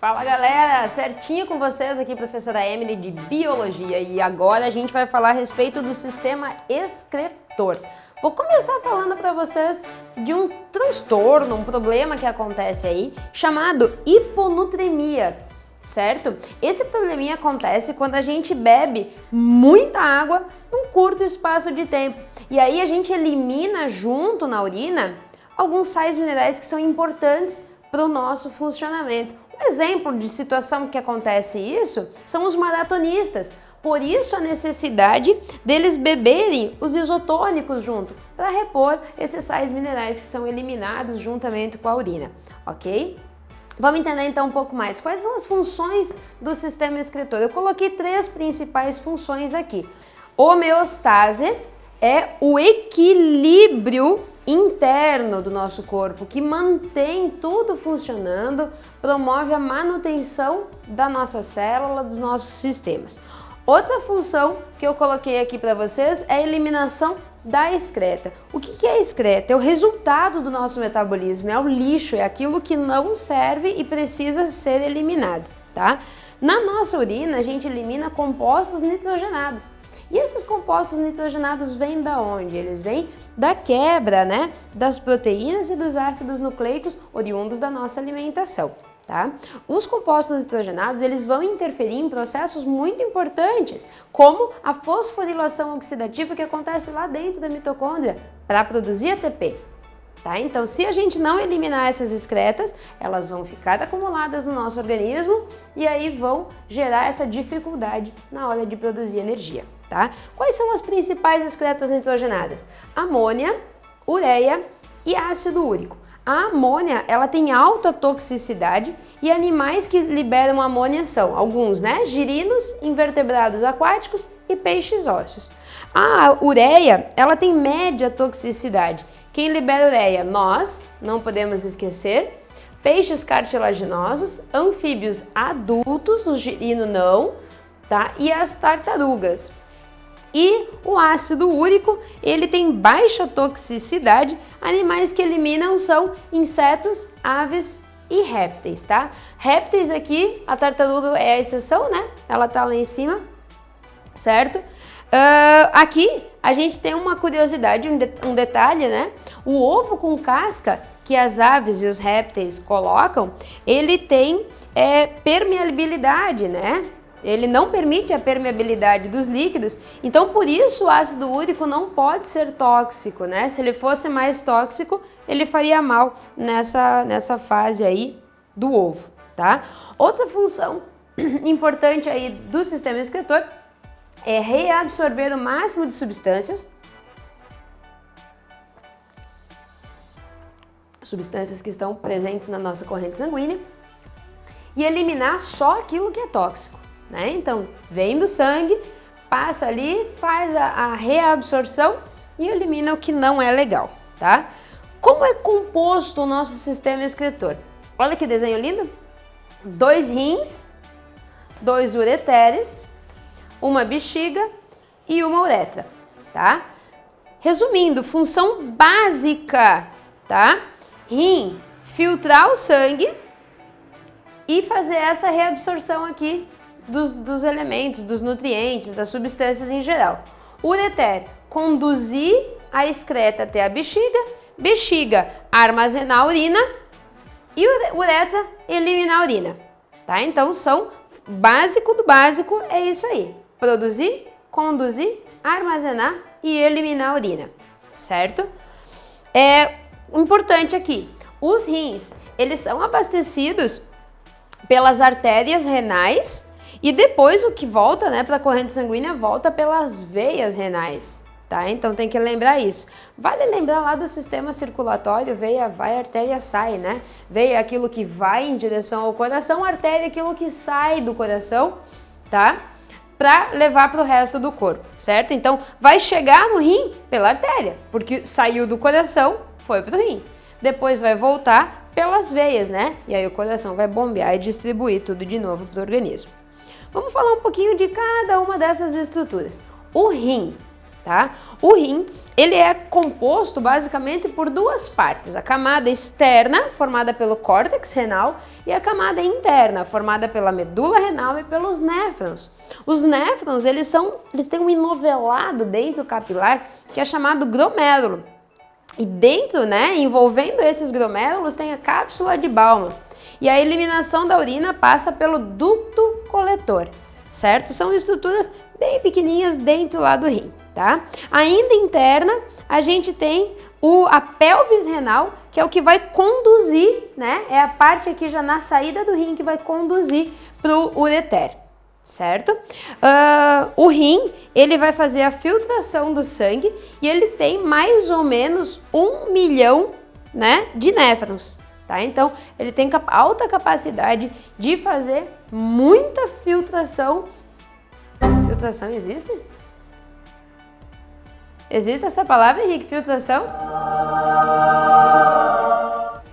Fala galera, certinho com vocês aqui, professora Emily de Biologia, e agora a gente vai falar a respeito do sistema excretor. Vou começar falando para vocês de um transtorno, um problema que acontece aí, chamado hiponutremia, certo? Esse probleminha acontece quando a gente bebe muita água num curto espaço de tempo, e aí a gente elimina junto na urina alguns sais minerais que são importantes para o nosso funcionamento. Um exemplo de situação que acontece isso são os maratonistas. Por isso a necessidade deles beberem os isotônicos junto, para repor esses sais minerais que são eliminados juntamente com a urina, ok? Vamos entender então um pouco mais. Quais são as funções do sistema excretor? Eu coloquei 3 principais funções aqui. Homeostase é o equilíbrio interno do nosso corpo, que mantém tudo funcionando, promove a manutenção da nossa célula, dos nossos sistemas. Outra função que eu coloquei aqui para vocês é a eliminação da excreta. O que é excreta? É o resultado do nosso metabolismo, é o lixo, é aquilo que não serve e precisa ser eliminado, tá? Na nossa urina, a gente elimina compostos nitrogenados. E esses compostos nitrogenados vêm da onde? Eles vêm da quebra, né, das proteínas e dos ácidos nucleicos oriundos da nossa alimentação, tá? Os compostos nitrogenados, eles vão interferir em processos muito importantes, como a fosforilação oxidativa que acontece lá dentro da mitocôndria para produzir ATP. Tá? Então, se a gente não eliminar essas excretas, elas vão ficar acumuladas no nosso organismo e aí vão gerar essa dificuldade na hora de produzir energia. Tá? Quais são as principais excretas nitrogenadas? Amônia, ureia e ácido úrico. A amônia, ela tem alta toxicidade e animais que liberam amônia são alguns, né? Girinos, invertebrados aquáticos e peixes ósseos. A ureia, ela tem média toxicidade. Quem libera ureia? Nós, não podemos esquecer, peixes cartilaginosos, anfíbios adultos, o girino não, tá? E as tartarugas. E o ácido úrico, ele tem baixa toxicidade, animais que eliminam são insetos, aves e répteis, tá? Répteis aqui, a tartaruga é a exceção, né? Ela tá lá em cima, certo? Aqui a gente tem uma curiosidade, um detalhe, né? O ovo com casca que as aves e os répteis colocam, ele tem permeabilidade, né? Ele não permite a permeabilidade dos líquidos, então por isso o ácido úrico não pode ser tóxico, né? Se ele fosse mais tóxico, ele faria mal nessa fase aí do ovo, tá? Outra função importante aí do sistema excretor é reabsorver o máximo de substâncias que estão presentes na nossa corrente sanguínea e eliminar só aquilo que é tóxico. Né? Então, vem do sangue, passa ali, faz a reabsorção e elimina o que não é legal, tá? Como é composto o nosso sistema excretor? Olha que desenho lindo! 2 rins, 2 ureteres, uma bexiga e uma uretra, tá? Resumindo, função básica, tá? Rim, filtrar o sangue e fazer essa reabsorção aqui dos elementos, dos nutrientes, das substâncias em geral. Ureter, conduzir a excreta até a bexiga, armazenar a urina e uretra, eliminar a urina. Tá? Então, são básico do básico, é isso aí. Produzir, conduzir, armazenar e eliminar a urina, certo? É importante aqui, os rins, eles são abastecidos pelas artérias renais e depois o que volta, né, para a corrente sanguínea volta pelas veias renais, tá? Então tem que lembrar isso. Vale lembrar lá do sistema circulatório, veia vai, artéria sai, né? Veia é aquilo que vai em direção ao coração, artéria é aquilo que sai do coração, tá? Para levar para o resto do corpo, certo? Então vai chegar no rim pela artéria, porque saiu do coração, foi para o rim. Depois vai voltar pelas veias, né? E aí o coração vai bombear e distribuir tudo de novo para o organismo. Vamos falar um pouquinho de cada uma dessas estruturas. O rim, tá? O rim, ele é composto basicamente por duas partes, a camada externa, formada pelo córtex renal, e a camada interna, formada pela medula renal e pelos néfrons. Os néfrons, eles têm um enovelado dentro capilar que é chamado glomérulo. E dentro, né, envolvendo esses glomérulos, tem a cápsula de Bowman. E a eliminação da urina passa pelo ducto coletor, certo? São estruturas bem pequenininhas dentro lá do rim, tá? Ainda interna, a gente tem a pelvis renal, que é o que vai conduzir, né? É a parte aqui já na saída do rim que vai conduzir para o ureter, certo? O rim, ele vai fazer a filtração do sangue e ele tem mais ou menos 1 milhão, né, de néfrons. Tá? Então, ele tem alta capacidade de fazer muita filtração. Filtração existe? Existe essa palavra, Henrique? Filtração?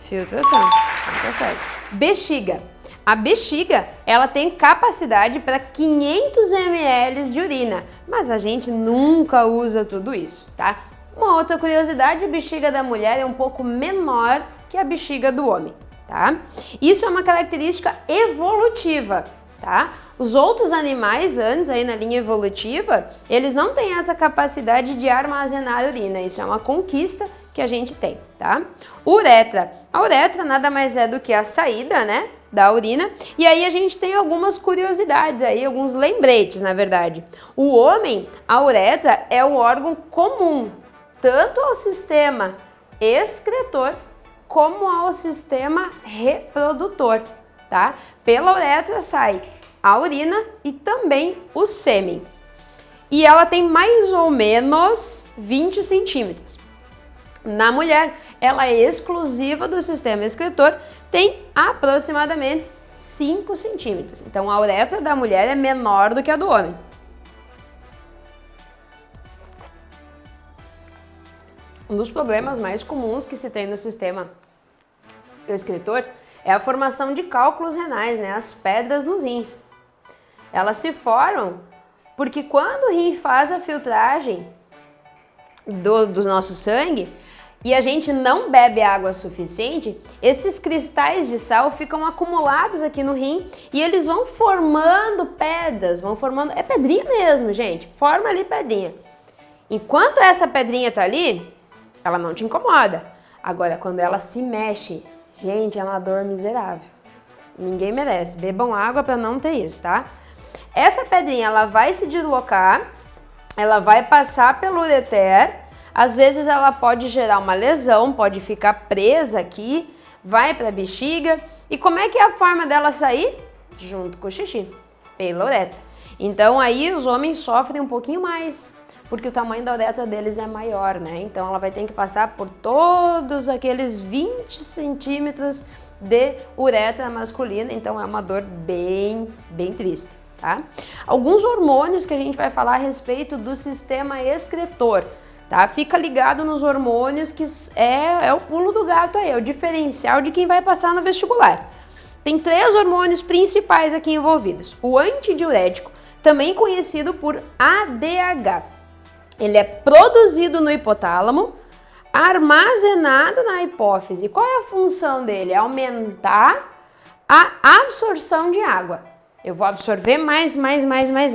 Filtração, tá certo. Bexiga. A bexiga, ela tem capacidade para 500 ml de urina, mas a gente nunca usa tudo isso, tá? Uma outra curiosidade, a bexiga da mulher é um pouco menor que a bexiga do homem, tá? Isso é uma característica evolutiva, tá? Os outros animais, antes aí na linha evolutiva, eles não têm essa capacidade de armazenar urina, isso é uma conquista que a gente tem, tá? Uretra. A uretra nada mais é do que a saída, né, da urina, e aí a gente tem algumas curiosidades aí, alguns lembretes, na verdade. O homem, a uretra é o órgão comum, tanto ao sistema excretor como ao sistema reprodutor, tá? Pela uretra sai a urina e também o sêmen. E ela tem mais ou menos 20 centímetros. Na mulher, ela é exclusiva do sistema excretor, tem aproximadamente 5 centímetros. Então, a uretra da mulher é menor do que a do homem. Um dos problemas mais comuns que se tem no sistema excretor é a formação de cálculos renais, né? As pedras nos rins. Elas se formam porque quando o rim faz a filtragem do nosso sangue e a gente não bebe água suficiente, esses cristais de sal ficam acumulados aqui no rim e eles vão formando pedras, é pedrinha mesmo, gente, forma ali pedrinha. Enquanto essa pedrinha tá ali, ela não te incomoda. Agora, quando ela se mexe, gente, é uma dor miserável. Ninguém merece. Bebam água para não ter isso, tá? Essa pedrinha, ela vai se deslocar, ela vai passar pelo ureter, às vezes ela pode gerar uma lesão, pode ficar presa aqui, vai para a bexiga. E como é que é a forma dela sair? Junto com o xixi, pela uretra. Então aí os homens sofrem um pouquinho mais, porque o tamanho da uretra deles é maior, né? Então ela vai ter que passar por todos aqueles 20 centímetros de uretra masculina, então é uma dor bem triste, tá? Alguns hormônios que a gente vai falar a respeito do sistema excretor, tá? Fica ligado nos hormônios que é o pulo do gato aí, é o diferencial de quem vai passar no vestibular. Tem 3 hormônios principais aqui envolvidos. O antidiurético, também conhecido por ADH. Ele é produzido no hipotálamo, armazenado na hipófise. Qual é a função dele? É aumentar a absorção de água. Eu vou absorver mais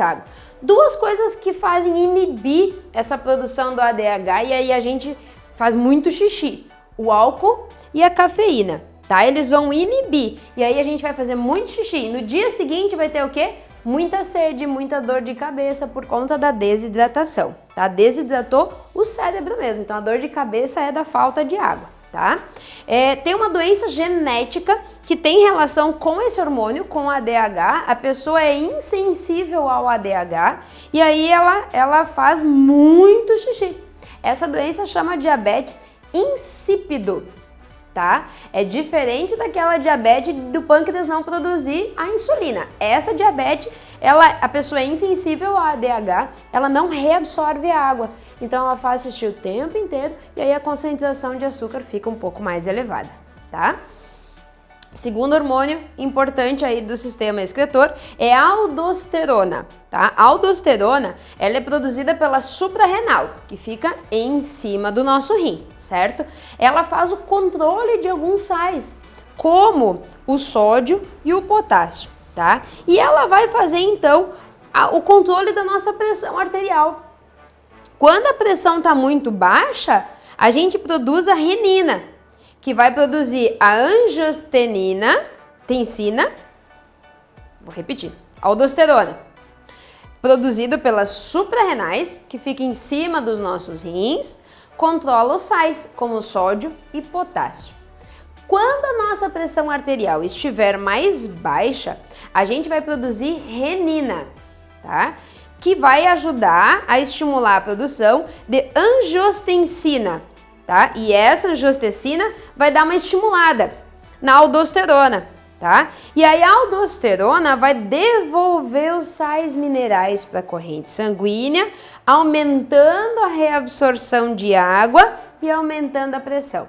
água. 2 coisas que fazem inibir essa produção do ADH e aí a gente faz muito xixi. O álcool e a cafeína, tá? Eles vão inibir e aí a gente vai fazer muito xixi. No dia seguinte vai ter o quê? Muita sede, muita dor de cabeça por conta da desidratação, tá? Desidratou o cérebro mesmo, então a dor de cabeça é da falta de água, tá? Tem uma doença genética que tem relação com esse hormônio, com o ADH, a pessoa é insensível ao ADH e aí ela faz muito xixi. Essa doença chama diabetes insípido, tá? É diferente daquela diabetes do pâncreas não produzir a insulina. Essa diabetes, a pessoa é insensível ao ADH, ela não reabsorve a água, então ela faz xixi o tempo inteiro e aí a concentração de açúcar fica um pouco mais elevada, tá? Segundo hormônio importante aí do sistema excretor é a aldosterona, tá? A aldosterona, ela é produzida pela suprarrenal, que fica em cima do nosso rim, certo? Ela faz o controle de alguns sais, como o sódio e o potássio, tá? E ela vai fazer então o controle da nossa pressão arterial. Quando a pressão está muito baixa, a gente produz a renina, que vai produzir a angiostenina, tensina, vou repetir, aldosterona, produzido pelas suprarrenais, que fica em cima dos nossos rins, controla os sais, como sódio e potássio. Quando a nossa pressão arterial estiver mais baixa, a gente vai produzir renina, tá? Que vai ajudar a estimular a produção de angiotensina, tá? E essa angiotensina vai dar uma estimulada na aldosterona, tá? E aí a aldosterona vai devolver os sais minerais para a corrente sanguínea, aumentando a reabsorção de água e aumentando a pressão.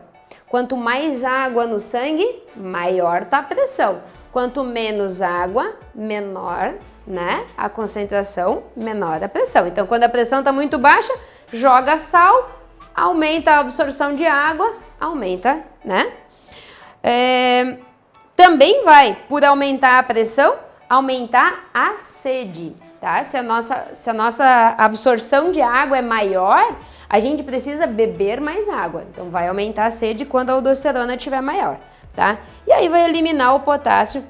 Quanto mais água no sangue, maior tá a pressão. Quanto menos água, menor, né? A concentração, menor a pressão. Então, quando a pressão está muito baixa, joga sal, aumenta a absorção de água, aumenta, né? Também vai, por aumentar a pressão, aumentar a sede, tá? Se a nossa absorção de água é maior, a gente precisa beber mais água. Então, vai aumentar a sede quando a aldosterona estiver maior, tá? E aí vai eliminar o potássio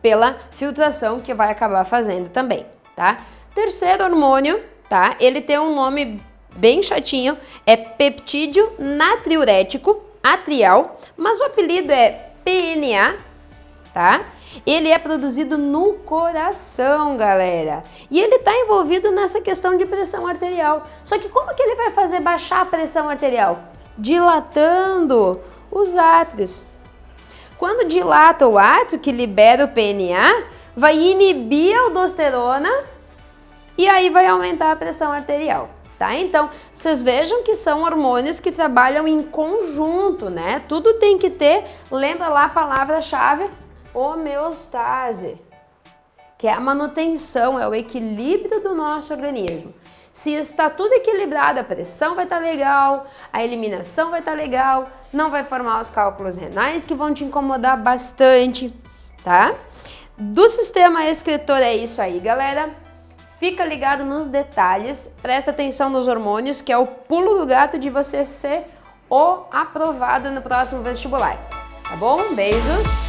pela filtração, que vai acabar fazendo também, tá? Terceiro hormônio, tá? Ele tem um nome bem chatinho, é peptídeo natriurético atrial, mas o apelido é PNA, tá? Ele é produzido no coração, galera. E ele tá envolvido nessa questão de pressão arterial. Só que como que ele vai fazer baixar a pressão arterial? Dilatando os átrios. Quando dilata o átrio, que libera o PNA, vai inibir a aldosterona e aí vai aumentar a pressão arterial, tá? Então, vocês vejam que são hormônios que trabalham em conjunto, né? Tudo tem que ter, lembra lá a palavra-chave, homeostase, que é a manutenção, é o equilíbrio do nosso organismo. Se está tudo equilibrado, a pressão vai estar legal, a eliminação vai estar legal, não vai formar os cálculos renais que vão te incomodar bastante, tá? Do sistema excretor é isso aí, galera. Fica ligado nos detalhes, presta atenção nos hormônios, que é o pulo do gato de você ser o aprovado no próximo vestibular, tá bom? Beijos!